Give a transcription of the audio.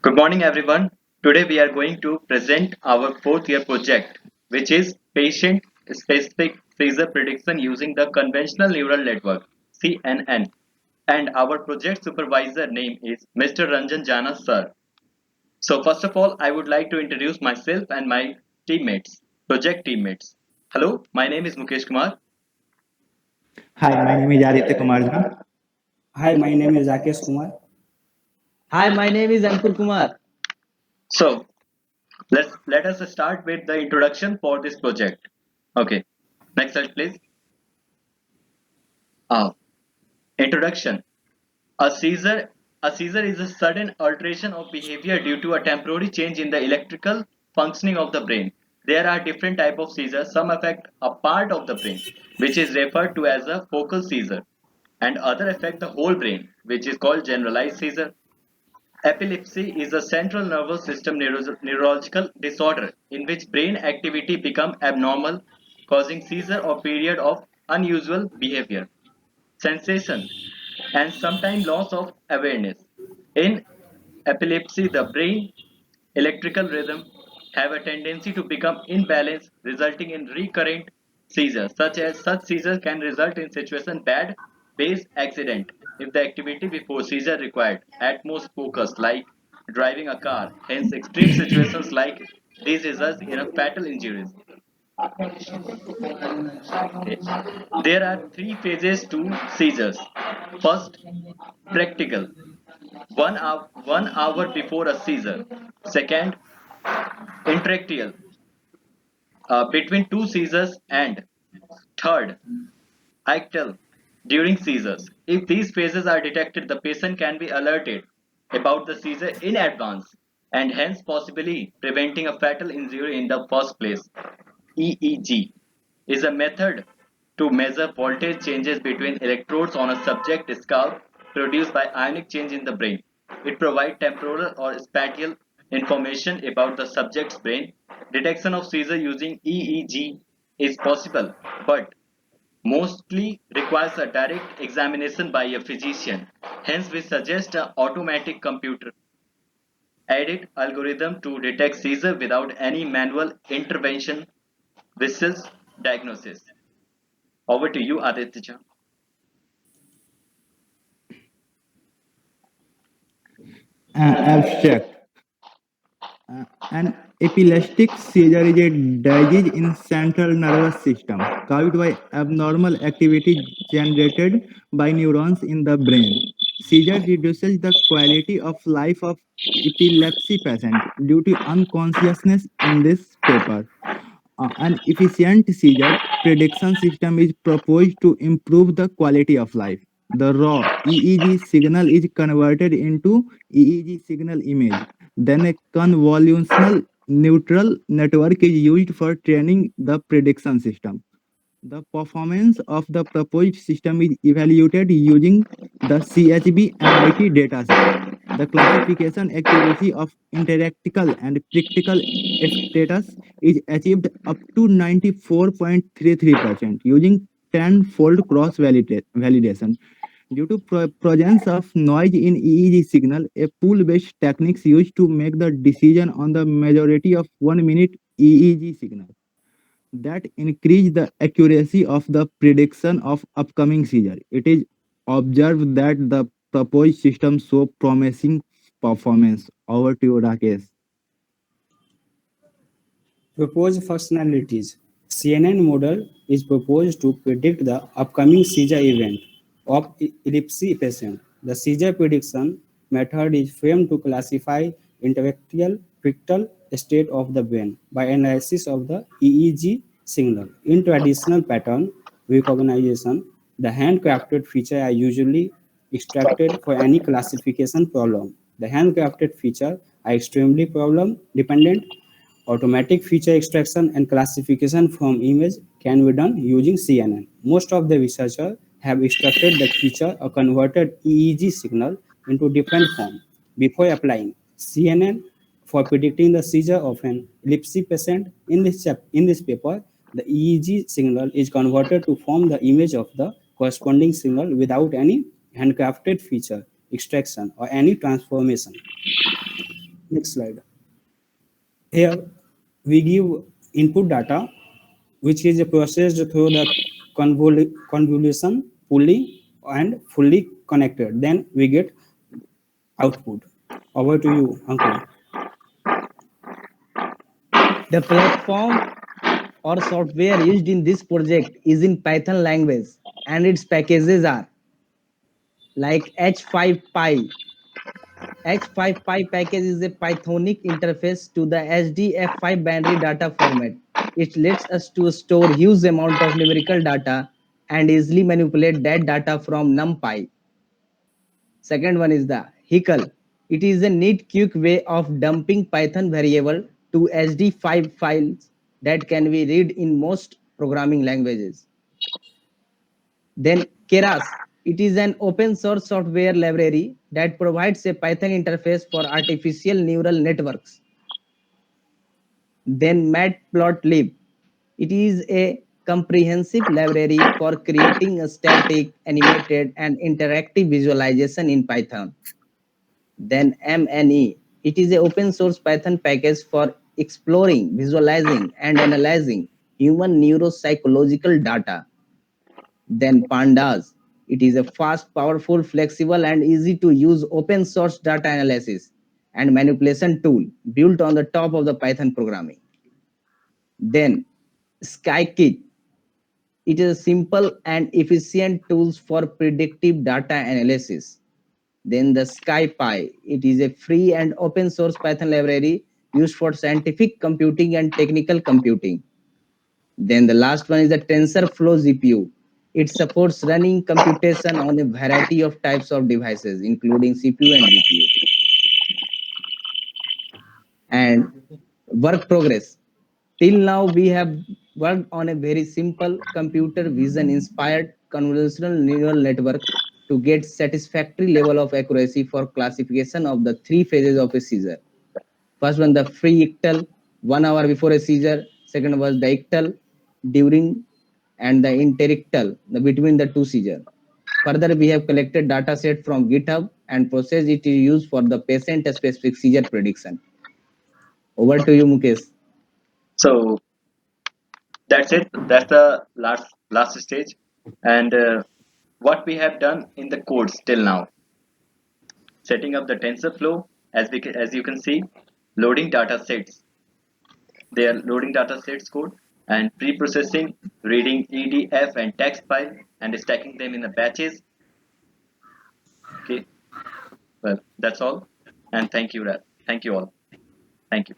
Good morning, everyone. Today we are going to present our fourth year project, which is patient specific seizure prediction using the conventional neural network (CNN). And our project supervisor name is Mr. Ranjan Jana sir. So first of all, I would like to introduce myself and my teammates, project teammates. Hello, my name is Mukesh Kumar. Hi, my name is Aditya Kumarjana. Hi, my name is Rakesh Kumar. Hi, my name is Ankur Kumar. So let us start with the introduction for this project. Okay, next slide, please. Uh, Introduction. A seizure a seizure is a sudden alteration of behavior due to a temporary change in the electrical functioning of the brain. There are different types of seizures. Some affect a part of the brain, which is referred to as a focal seizure, and other affect the whole brain, which is called generalized seizure. Epilepsy is a central nervous system neurological disorder in which brain activity becomes abnormal, causing seizure or period of unusual behavior, sensation, and sometimes loss of awareness. In epilepsy, the brain electrical rhythm have a tendency to become imbalanced, resulting in recurrent seizures. Such seizures can result in situation bad based accident if the activity before seizure required utmost focus, like driving a car. Hence, extreme situations like these result in a fatal injuries. Okay. There are three phases to seizures. First, practical. 1 hour before a seizure. Second, intractile, between two seizures, and third, ictal, during seizures. If these phases are detected, the patient can be alerted about the seizure in advance and hence possibly preventing a fatal injury in the first place. EEG is a method to measure voltage changes between electrodes on a subject scalp produced by ionic change in the brain. It provides temporal or spatial information about the subject's brain. Detection of seizure using EEG is possible, but mostly requires a direct examination by a physician. Hence, we suggest an automatic computer aided algorithm to detect seizure without any manual intervention. Whistles diagnosis. Over to you, Aditya. Abstract. An epileptic seizure is a disease in central nervous system caused by abnormal activity generated by neurons in the brain. Seizure reduces the quality of life of epilepsy patient due to unconsciousness in this paper. An efficient seizure prediction system is proposed to improve the quality of life. The raw EEG signal is converted into EEG signal image. Then a convolutional neural network is used for training the prediction system. The performance of the proposed system is evaluated using the CHB MIT dataset. The classification accuracy of interactical and practical status is achieved up to 94.33% using tenfold cross validation. Due to presence of noise in EEG signal, a pool-based techniques used to make the decision on the majority of 1 minute EEG signal that increase the accuracy of the prediction of upcoming seizure. It is observed that the proposed system show promising performance. Over to you, Rakesh. Proposed functionalities. CNN model is proposed to predict the upcoming seizure event of epilepsy patient. The seizure prediction method is framed to classify intellectual critical state of the brain by analysis of the EEG signal. In traditional pattern recognition, the handcrafted features are usually extracted for any classification problem. The handcrafted features are extremely problem dependent. Automatic feature extraction and classification from image can be done using CNN. Most of the researchers have extracted the feature or converted EEG signal into different form before applying CNN for predicting the seizure of an epilepsy patient. In this paper, the EEG signal is converted to form the image of the corresponding signal without any handcrafted feature extraction or any transformation. Next slide. Here we give input data, which is processed through the convolution, fully and fully connected. Then we get output. Over to you, Ankur. The platform or software used in this project is in Python language, and its packages are like H5Py. H5Py package is a Pythonic interface to the HDF5 binary data format. It lets us to store huge amount of numerical data and easily manipulate that data from NumPy. Second one is the Hickle. It is a neat, quick way of dumping Python variable to SD5 files that can be read in most programming languages. Then Keras. It is an open source software library that provides a Python interface for artificial neural networks. Then Matplotlib. It is a comprehensive library for creating a static, animated, and interactive visualization in Python. Then MNE. It is an open source Python package for exploring, visualizing, and analyzing human neuropsychological data. Then Pandas. It is a fast, powerful, flexible, and easy to use open source data analysis and manipulation tool built on the top of the Python programming. Then Skykit. It is a simple and efficient tools for predictive data analysis. Then the SkyPy. It is a free and open source Python library used for scientific computing and technical computing. Then the last one is the TensorFlow GPU. It supports running computation on a variety of types of devices, including CPU and GPU. And work progress. Till now, we have worked on a very simple computer vision inspired convolutional neural network to get satisfactory level of accuracy for classification of the three phases of a seizure. First one, the pre-ictal, 1 hour before a seizure. Second was the ictal, during, and the interictal, the between the two seizure. Further, we have collected data set from GitHub and process it is used for the patient-specific seizure prediction. Over to you, Mukesh. So that's it. That's the last stage. And what we have done in the codes till now: setting up the TensorFlow, as you can see, loading data sets. They are loading data sets code and pre-processing, reading EDF and text file, and stacking them in the batches. Okay. Well, that's all. And thank you, thank you all. Thank you.